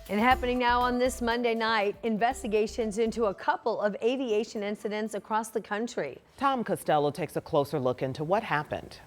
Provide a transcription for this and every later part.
And happening now on this Monday night, investigations into a couple of aviation incidents across the country. Tom Costello takes a closer look into what happened.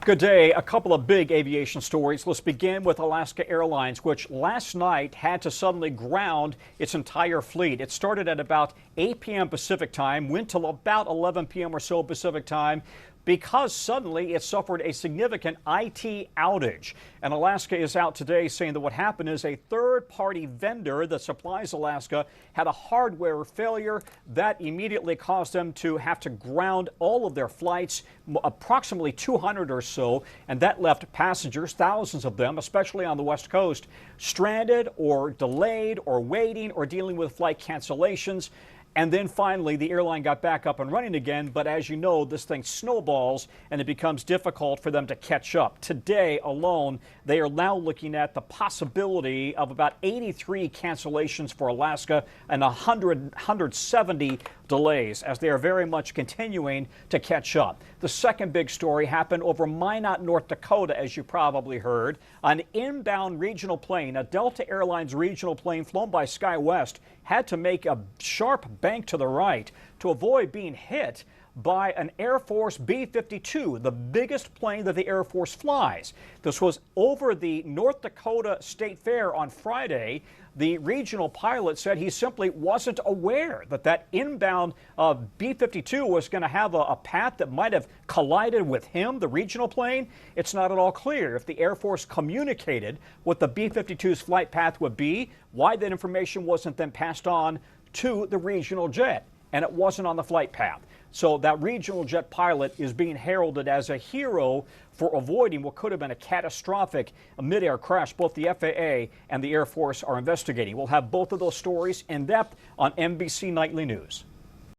Good day. A couple of big aviation stories. Let's begin with Alaska Airlines, which last night had to suddenly ground its entire fleet. It started at about 8 p.m. Pacific time, went till about 11 p.m. or so Pacific time, because suddenly it suffered a significant IT outage. And Alaska is out today saying that what happened is a third-party vendor that supplies Alaska had a hardware failure that immediately caused them to have to ground all of their flights, approximately 200 or so, and that left passengers, thousands of them, especially on the West Coast, stranded or delayed or waiting or dealing with flight cancellations. And then finally, the airline got back up and running again. But as you know, this thing snowballs and it becomes difficult for them to catch up. Today alone, they are now looking at the possibility of about 83 cancellations for Alaska and 170 delays as they are very much continuing to catch up. The second big story happened over Minot, North Dakota, as you probably heard. An inbound regional plane, a Delta Airlines regional plane flown by SkyWest, had to make a sharp bank to the right to avoid being hit by an Air Force B-52, the biggest plane that the Air Force flies. This was over the North Dakota State Fair on Friday. The regional pilot said he simply wasn't aware that that inbound B-52 was going to have a path that might have collided with him, the regional plane. It's not at all clear if the Air Force communicated what the B-52's flight path would be, why that information wasn't then passed on to the regional jet, and it wasn't on the flight path. So that regional jet pilot is being heralded as a hero for avoiding what could have been a catastrophic mid-air crash. Both the FAA and the Air Force are investigating. We'll have both of those stories in depth on NBC Nightly News.